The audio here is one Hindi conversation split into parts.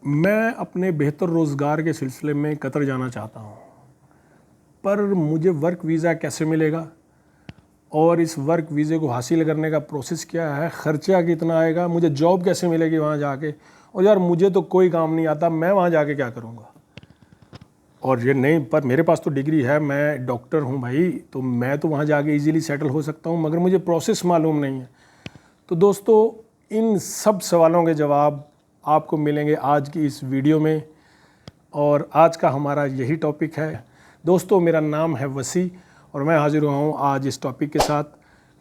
मैं अपने बेहतर रोज़गार के सिलसिले में कतर जाना चाहता हूँ, पर मुझे वर्क वीज़ा कैसे मिलेगा और इस वर्क वीज़े को हासिल करने का प्रोसेस क्या है, ख़र्चा कितना आएगा, मुझे जॉब कैसे मिलेगी वहाँ जाके। और यार मुझे तो कोई काम नहीं आता, मैं वहाँ जाके क्या करूँगा। और ये नहीं, पर मेरे पास तो डिग्री है, मैं डॉक्टर हूँ भाई, तो मैं तो वहाँ जाके इजीली सेटल हो सकता हूँ, मगर मुझे प्रोसेस मालूम नहीं है। तो दोस्तों, इन सब सवालों के जवाब आपको मिलेंगे आज की इस वीडियो में, और आज का हमारा यही टॉपिक है। दोस्तों, मेरा नाम है वसी और मैं हाजिर हुआ हूँ आज इस टॉपिक के साथ।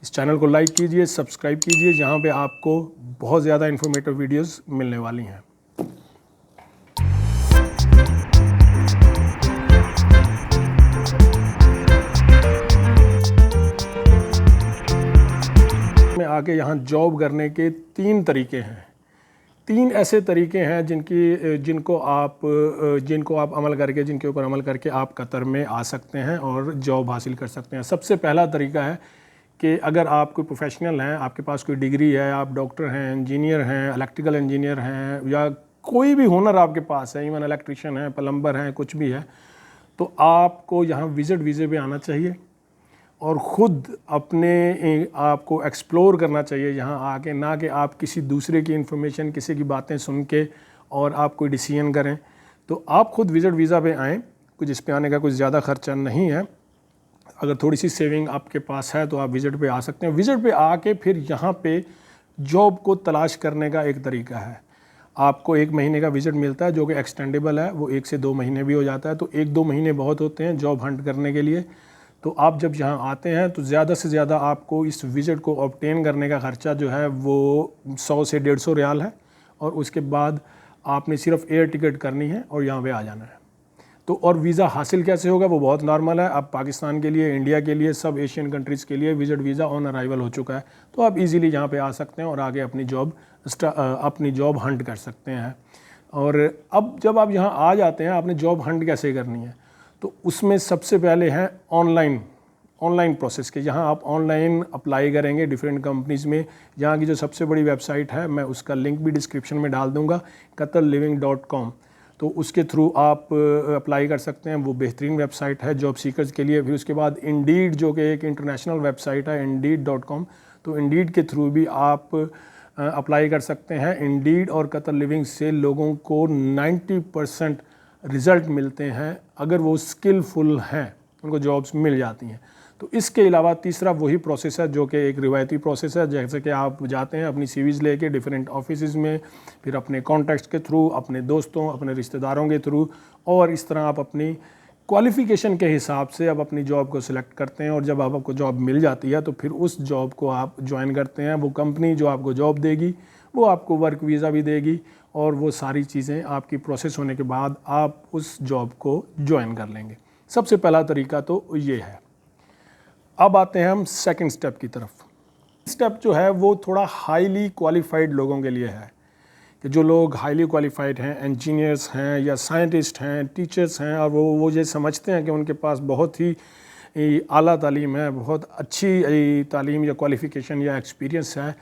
इस चैनल को लाइक कीजिए, सब्सक्राइब कीजिए, जहाँ पे आपको बहुत ज़्यादा इन्फॉर्मेटिव वीडियोस मिलने वाली हैं। में आके यहाँ जॉब करने के तीन तरीके हैं। तीन ऐसे तरीके हैं जिनको आप अमल करके, जिनके ऊपर अमल करके आप कतर में आ सकते हैं और जॉब हासिल कर सकते हैं। सबसे पहला तरीका है कि अगर आप कोई प्रोफेशनल हैं, आपके पास कोई डिग्री है, आप डॉक्टर हैं, इंजीनियर हैं, इलेक्ट्रिकल इंजीनियर हैं, या कोई भी हुनर आपके पास है, इवन इलेक्ट्रिशियन है, प्लम्बर हैं, कुछ भी है, तो आपको यहाँ विजिट वीज़े पे आना चाहिए और ख़ुद अपने आप को एक्सप्लोर करना चाहिए यहाँ आके, ना कि आप किसी दूसरे की इन्फॉर्मेशन, किसी की बातें सुन के और आप कोई डिसीजन करें। तो आप ख़ुद विजिट वीज़ा पे आएँ, कुछ इस पे आने का कुछ ज़्यादा खर्चा नहीं है। अगर थोड़ी सी सेविंग आपके पास है तो आप विजिट पे आ सकते हैं। विजिट पे आके फिर यहाँ पे जॉब को तलाश करने का एक तरीका है। आपको 1 महीने का विजिट मिलता है जो कि एक्सटेंडेबल है, वो 1 से 2 महीने भी हो जाता है। तो 1-2 महीने बहुत होते हैं जॉब हंट करने के लिए। तो आप जब यहाँ आते हैं तो ज़्यादा से ज़्यादा आपको इस विज़िट को ऑब्टेन करने का ख़र्चा जो है वो 100 से 150 रियाल है, और उसके बाद आपने सिर्फ एयर टिकट करनी है और यहाँ पे आ जाना है। तो और वीज़ा हासिल कैसे होगा वो बहुत नॉर्मल है। अब पाकिस्तान के लिए, इंडिया के लिए, सब एशियन कंट्रीज़ के लिए विज़िट वीज़ा ऑन अराइवल हो चुका है। तो आप इजीली यहाँ पे आ सकते हैं और आगे अपनी जॉब हंट कर सकते हैं। और अब जब आप यहाँ आ जाते हैं, आपने जॉब हंट कैसे करनी है, तो उसमें सबसे पहले है ऑनलाइन प्रोसेस के। यहाँ आप ऑनलाइन अप्लाई करेंगे डिफरेंट कंपनीज़ में। यहाँ की जो सबसे बड़ी वेबसाइट है, मैं उसका लिंक भी डिस्क्रिप्शन में डाल दूँगा, qatarliving.com। तो उसके थ्रू आप अप्लाई कर सकते हैं। वो बेहतरीन वेबसाइट है जॉब सीकर्स के लिए। फिर उसके बाद इंडीड, जो कि एक इंटरनेशनल वेबसाइट है, indeed.com, तो इंडीड के थ्रू भी आप अप्लाई कर सकते हैं। इंडीड और कतर लिविंग से लोगों को 90% रिज़ल्ट मिलते हैं। अगर वो स्किलफुल हैं, उनको जॉब्स मिल जाती हैं। तो इसके अलावा तीसरा वही प्रोसेस है जो कि एक रिवायती प्रोसेस है, जैसे कि आप जाते हैं अपनी सीवीज़ लेके डिफरेंट ऑफिसेज़ में, फिर अपने कॉन्टैक्ट्स के थ्रू, अपने दोस्तों, अपने रिश्तेदारों के थ्रू, और इस तरह आप अपनी क्वालिफ़िकेशन के हिसाब से अब अपनी जॉब को सिलेक्ट करते हैं। और जब आपको जॉब मिल जाती है तो फिर उस जॉब को आप ज्वाइन करते हैं। वो कंपनी जो आपको जॉब देगी वो आपको वर्क वीज़ा भी देगी, और वो सारी चीज़ें आपकी प्रोसेस होने के बाद आप उस जॉब को ज्वाइन कर लेंगे। सबसे पहला तरीका तो ये है। अब आते हैं हम सेकंड स्टेप की तरफ। स्टेप जो है वो थोड़ा हाईली क्वालिफाइड लोगों के लिए है, कि जो लोग हाईली क्वालिफाइड हैं, इंजीनियर्स हैं या साइंटिस्ट हैं, टीचर्स हैं, और वो ये समझते हैं कि उनके पास बहुत ही आला तालीम है, बहुत अच्छी तालीम या क्वालिफ़िकेशन या एक्सपीरियंस है,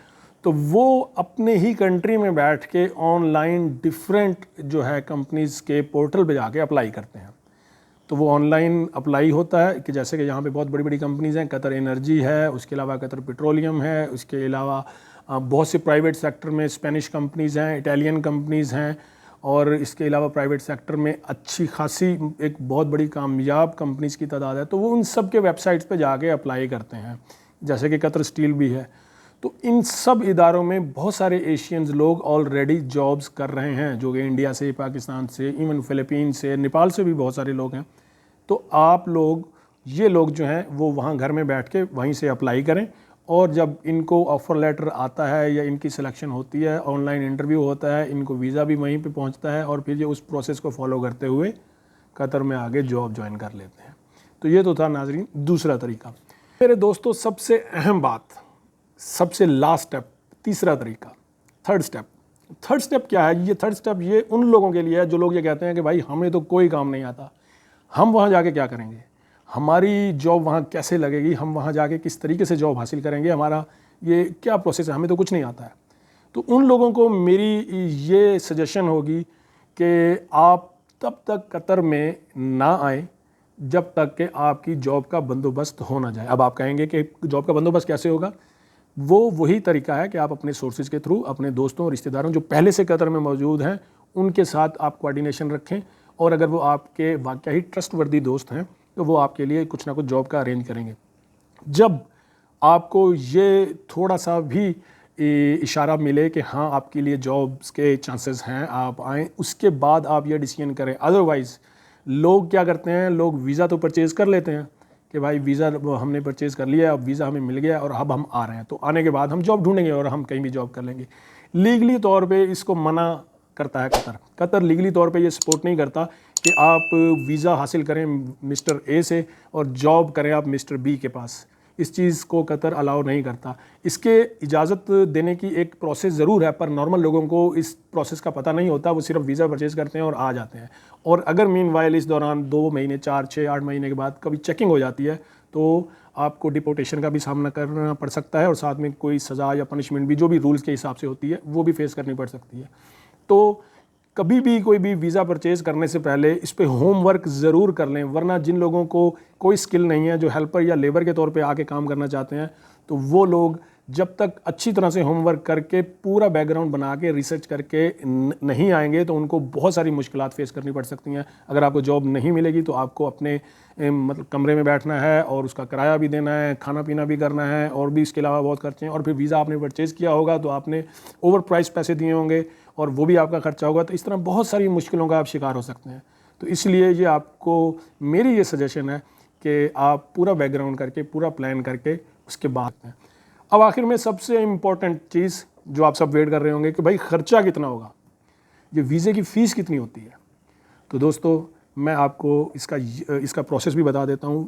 तो वो अपने ही कंट्री में बैठ के ऑनलाइन डिफरेंट जो है कंपनीज़ के पोर्टल पे जाके अप्लाई करते हैं। तो वो ऑनलाइन अप्लाई होता है कि जैसे कि यहाँ पे बहुत बड़ी बड़ी कंपनीज़ हैं, कतर एनर्जी है, उसके अलावा कतर पेट्रोलियम है, उसके अलावा बहुत से प्राइवेट सेक्टर में स्पेनिश कंपनीज़ हैं, इटालियन कंपनीज़ हैं, और इसके अलावा प्राइवेट सेक्टर में अच्छी खासी एक बहुत बड़ी कामयाब कंपनीज़ की तादाद है। तो वो उन सब के वेबसाइट्स पे जाके अप्लाई करते हैं, जैसे कि कतर स्टील भी है। तो इन सब इदारों में बहुत सारे एशियंस लोग ऑलरेडी जॉब्स कर रहे हैं, जो कि इंडिया से, पाकिस्तान से, इवन फ़िलिपीन से, नेपाल से भी बहुत सारे लोग हैं। तो आप लोग, ये लोग जो हैं वो वहाँ घर में बैठ के वहीं से अप्लाई करें, और जब इनको ऑफ़र लेटर आता है या इनकी सिलेक्शन होती है, ऑनलाइन इंटरव्यू होता है, इनको वीज़ा भी वहीं पे पहुँचता है, और फिर ये उस प्रोसेस को फॉलो करते हुए कतर में आगे जॉब ज्वाइन कर लेते हैं। तो ये तो था नाजरीन दूसरा तरीका। मेरे दोस्तों, सबसे अहम बात, सबसे लास्ट स्टेप, तीसरा तरीका, थर्ड स्टेप क्या है? ये थर्ड स्टेप ये उन लोगों के लिए है जो लोग ये कहते हैं कि भाई हमें तो कोई काम नहीं आता, हम वहाँ जाके क्या करेंगे, हमारी जॉब वहाँ कैसे लगेगी, हम वहाँ जाके किस तरीके से जॉब हासिल करेंगे, हमारा ये क्या प्रोसेस है, हमें तो कुछ नहीं आता है। तो उन लोगों को मेरी ये सजेशन होगी कि आप तब तक कतर में ना आए जब तक कि आपकी जॉब का बंदोबस्त हो ना जाए। अब आप कहेंगे कि जॉब का बंदोबस्त कैसे होगा? वही तरीका है कि आप अपने सोर्सेज के थ्रू अपने दोस्तों और रिश्तेदारों जो पहले से कतर में मौजूद हैं उनके साथ आप कोऑर्डिनेशन रखें, और अगर वो आपके वाकई ही ट्रस्टवर्दी दोस्त हैं तो वो आपके लिए कुछ ना कुछ जॉब का अरेंज करेंगे। जब आपको ये थोड़ा सा भी इशारा मिले कि हाँ आपके लिए जॉब्स के चांसेस हैं, आप आएँ, उसके बाद आप ये डिसीजन करें। अदरवाइज़ लोग क्या करते हैं, लोग वीज़ा तो परचेज़ कर लेते हैं कि भाई वीज़ा हमने परचेज़ कर लिया, अब वीज़ा हमें मिल गया और अब हम आ रहे हैं, तो आने के बाद हम जॉब ढूंढेंगे और हम कहीं भी जॉब कर लेंगे। लीगली तौर पे इसको मना करता है कतर। कतर लीगली तौर पे ये सपोर्ट नहीं करता कि आप वीज़ा हासिल करें मिस्टर ए से और जॉब करें आप मिस्टर बी के पास। इस चीज़ को कतर अलाउ नहीं करता। इसके इजाज़त देने की एक प्रोसेस ज़रूर है, पर नॉर्मल लोगों को इस प्रोसेस का पता नहीं होता। वो सिर्फ वीज़ा परचेज़ करते हैं और आ जाते हैं। और अगर मीनवाइल इस दौरान 2 महीने, 4, 6, 8 महीने के बाद कभी चेकिंग हो जाती है तो आपको डिपोर्टेशन का भी सामना करना पड़ सकता है, और साथ में कोई सज़ा या पनिशमेंट भी जो भी रूल्स के हिसाब से होती है वो भी फेस करनी पड़ सकती है। तो कभी भी कोई भी वीज़ा परचेज़ करने से पहले इस पे होमवर्क ज़रूर कर लें, वरना जिन लोगों को कोई स्किल नहीं है, जो हेल्पर या लेबर के तौर पे आके काम करना चाहते हैं, तो वो लोग जब तक अच्छी तरह से होमवर्क करके पूरा बैकग्राउंड बना के रिसर्च करके नहीं आएंगे तो उनको बहुत सारी मुश्किलात फेस करनी पड़ सकती हैं। अगर आपको जॉब नहीं मिलेगी तो आपको अपने मतलब कमरे में बैठना है और उसका किराया भी देना है, खाना पीना भी करना है, और भी इसके अलावा बहुत खर्चे हैं। और फिर वीज़ा आपने परचेज़ किया होगा तो आपने ओवर प्राइस पैसे दिए होंगे और वो भी आपका खर्चा होगा। तो इस तरह बहुत सारी मुश्किलों का आप शिकार हो सकते हैं। तो इसलिए ये आपको मेरी ये सजेशन है कि आप पूरा बैकग्राउंड करके, पूरा प्लान करके उसके बाद हैं। अब आखिर में सबसे इम्पॉर्टेंट चीज़ जो आप सब वेट कर रहे होंगे कि भाई ख़र्चा कितना होगा, ये वीज़े की फ़ीस कितनी होती है। तो दोस्तों मैं आपको इसका प्रोसेस भी बता देता हूँ।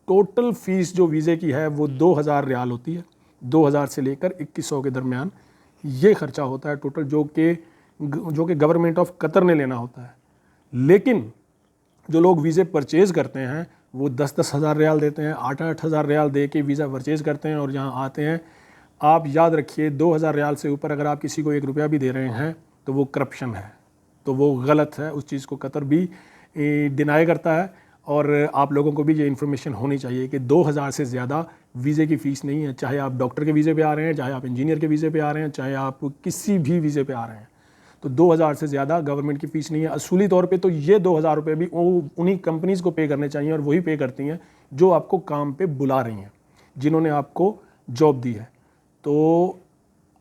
टोटल फ़ीस जो वीज़े की है वो 2000 रियाल होती है। 2000 से लेकर 2100 के दरमियान ये ख़र्चा होता है टोटल, जो कि गवर्नमेंट ऑफ कतर ने लेना होता है। लेकिन जो लोग वीज़े परचेज़ करते हैं वो 10-10 हज़ार रियाल देते हैं, 8-8 हज़ार रियाल दे के वीज़ा परचेज़ करते हैं और यहाँ आते हैं। आप याद रखिए 2000 रियाल से ऊपर अगर आप किसी को 1 रुपया भी दे रहे हैं तो वो करप्शन है, तो वो गलत है। उस चीज़ को कतर भी डिनाई करता है, और आप लोगों को भी ये इन्फॉर्मेशन होनी चाहिए कि 2000 से ज़्यादा वीज़े की फ़ीस नहीं है। चाहे आप डॉक्टर के वीज़े पे आ रहे हैं, चाहे आप इंजीनियर के वीज़े पे आ रहे हैं, चाहे आप किसी भी वीज़े पे आ रहे हैं, तो 2000 से ज़्यादा गवर्नमेंट की फ़ीस नहीं है। असूली तौर पे तो ये 2000 रुपये भी उन्हीं कंपनीज़ को पे करने चाहिए, और वही पे करती हैं जो आपको काम पे बुला रही हैं, जिन्होंने आपको जॉब दी है। तो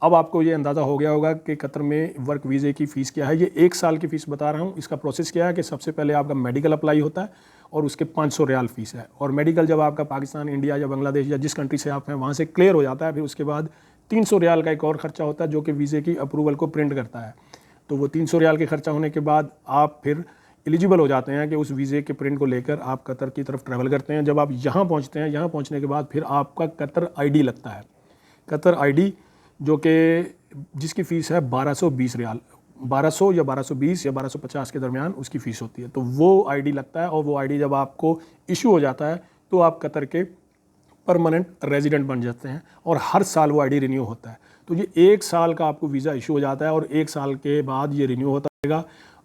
अब आपको ये अंदाज़ा हो गया होगा कि कतर में वर्क वीज़े की फ़ीस क्या है। ये 1 साल की फ़ीस बता रहा हूँ। इसका प्रोसेस क्या है कि सबसे पहले आपका मेडिकल अप्लाई होता है और उसके 500 रियाल फ़ीस है। और मेडिकल जब आपका पाकिस्तान, इंडिया या बांग्लादेश या जिस कंट्री से आप हैं वहाँ से क्लियर हो जाता है, फिर उसके बाद 300 रियाल का एक और ख़र्चा होता है जो कि वीज़े की अप्रूवल को प्रिंट करता है। तो वो 300 रियाल के खर्चा होने के बाद आप फिर एलिजिबल हो जाते हैं कि उस वीज़े के प्रिंट को लेकर आप कतर की तरफ ट्रैवल करते हैं। जब आप यहाँ पहुँचते हैं, यहाँ पहुँचने के बाद फिर आपका कतर आईडी लगता है। कतर आईडी जो कि जिसकी फ़ीस है 1220 रियाल, 1200 या 1220 या 1250 के दरमियान उसकी फ़ीस होती है। तो वो आईडी लगता है, और वो आईडी जब आपको इशू हो जाता है तो आप कतर के परमानेंट रेजिडेंट बन जाते हैं, और हर साल वो आईडी रिन्यू होता है। तो ये 1 साल का आपको वीज़ा इशू हो जाता है, और 1 साल के बाद ये रिन्यू होता रहेगा।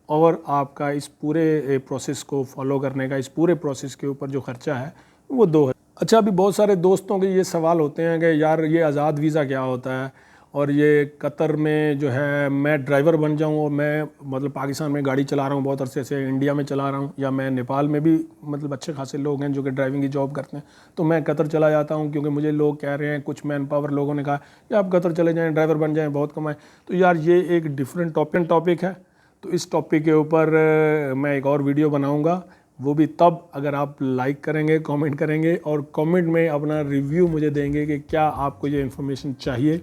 और आपका इस पूरे प्रोसेस को फॉलो करने का, इस पूरे प्रोसेस के ऊपर जो ख़र्चा है वो 2000। अच्छा, अभी बहुत सारे दोस्तों के ये सवाल होते हैं कि यार ये आज़ाद वीज़ा क्या होता है, और ये कतर में जो है मैं ड्राइवर बन जाऊं और मैं मतलब पाकिस्तान में गाड़ी चला रहा हूं बहुत अरसे से, इंडिया में चला रहा हूं, या मैं नेपाल में भी मतलब अच्छे खासे लोग हैं जो कि ड्राइविंग की जॉब करते हैं, तो मैं कतर चला जाता हूं क्योंकि मुझे लोग कह रहे हैं, कुछ मैन पावर लोगों ने कहा कि आप कतर चले जाएँ, ड्राइवर बन जाएँ, बहुत कमाएँ। तो यार ये एक डिफरेंट टॉपिक है। तो इस टॉपिक के ऊपर मैं एक और वीडियो बनाऊँगा, वो भी तब अगर आप लाइक करेंगे, कमेंट करेंगे, और कमेंट में अपना रिव्यू मुझे देंगे कि क्या आपको ये इन्फॉर्मेशन चाहिए।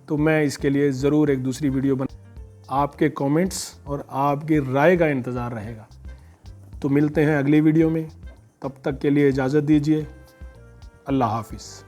तो मैं इसके लिए ज़रूर एक दूसरी वीडियो आपके कमेंट्स और आपकी राय का इंतज़ार रहेगा। तो मिलते हैं अगली वीडियो में, तब तक के लिए इजाज़त दीजिए। अल्लाह हाफिज़।